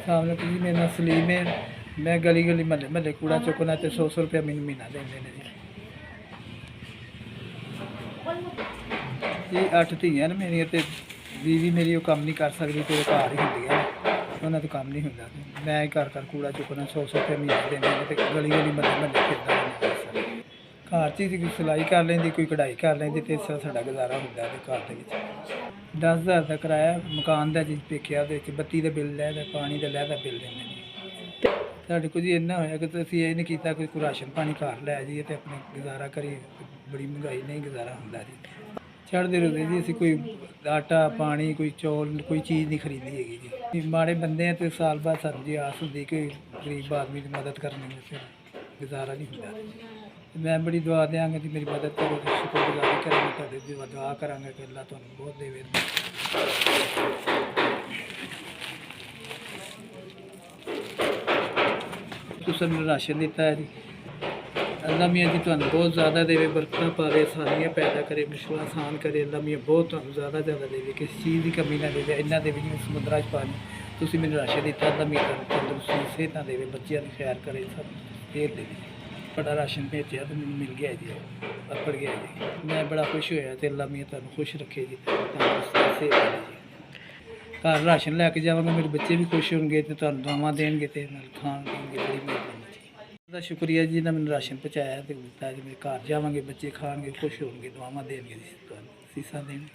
अस्सलाम जी, मेरा नाम सलीम है। मैं गली गली महल्ले महल्ले कूड़ा चुकना तो 100 रुपया मैनू महीना देंगे ने जी। 8 ਧੀਆਂ ਨੇ ਮੇਰੀਆਂ ਤੇ बीवी मेरी वो काम नहीं कर सकती, तो घर ही होंगी है, उन्होंने तो काम नहीं होंगे। मैं ही घर घर कूड़ा चुकना 100 रुपया महीना देने तो गली गली महल्ले महल्ले फिरदा घर च ही सिलाई कर लेंदी, कोई कढ़ाई कर लेंदी, तो इस तरह साडा गुजारा होंदा है घर दे विच। 10,000 का किराया मकान का जी, पेकिया बत्ती का बिल लै, पानी का लै बिल देंगे जी। साढ़े को जी इन्ना होया कि असीं ये नहीं किया कि कोई राशन पानी घर लै जाइए तो अपने गुजारा करिए, बड़ी महंगाई नहीं गुजारा होंदा जी। चढ़ते रोते जी असीं कोई आटा पानी कोई चौल कोई चीज़ नहीं खरीदी हैगी जी। माड़े बंदे हैं तो साल बाद सानूं जी आस होंदी कि गरीब आदमी की मदद करनी है, फिर गुजारा नहीं होंदा। मैं बड़ी दुआ देंगा जी, मेरी मदद करो, शुक्रगुजारी करांगा तुहाडी, दुआ करांगा कि अल्लाह तुहानूं बहुत देवे। तुसीं मैनूं राशन दिता है जी, अल्लाह मियाँ जी तुहानूं बहुत ज़्यादा देवे, बरकतां पावे, आसानियां पैदा करे, मुश्किल आसान करे। अल्लाह मियाँ बहुत तुहानूं ज़्यादा देवे, किसी चीज़ की कमी ना देवे। इन्ना देवे जिवें समुद्रा च पानी, तुसीं मैनूं राशन दिता, अल्लाह मियाँ तुहानूं तंदरुस्ती सेहतां देवे, बच्चियां दी खैर करे, सब देर देवे। बड़ा राशन भेजा तो मैनूं मिल गया जी, अपड़ गया जी। मैं बड़ा खुश होया ते अल्लाह मियाँ तुहानूं खुश रखे जी, तंदरुस्ती सेहत देवे जी। घर राशन लैके जावांगा, मेरे बच्चे भी खुश होंगे तो तुहानूं दुआवां देणगे ते नाल खाण पीणगे। बड़ी मेहरबानी जी, ਉਹਦਾ ਸ਼ੁਕਰੀਆ ਜੀ, ਇਹਨਾਂ ਮੈਨੂੰ ਰਾਸ਼ਨ ਪਹੁੰਚਾਇਆ ਤੇ ਦਿੱਤਾ ਜੀ। ਮੇਰੇ ਘਰ ਜਾਵਾਂਗੇ, ਬੱਚੇ ਖਾਣਗੇ, ਖੁਸ਼ ਹੋਣਗੇ, ਦੁਆਵਾਂ ਦੇਣਗੇ ਜੀ, ਤੁਹਾਨੂੰ ਸੀਸਾਂ ਦੇਣਗੇ।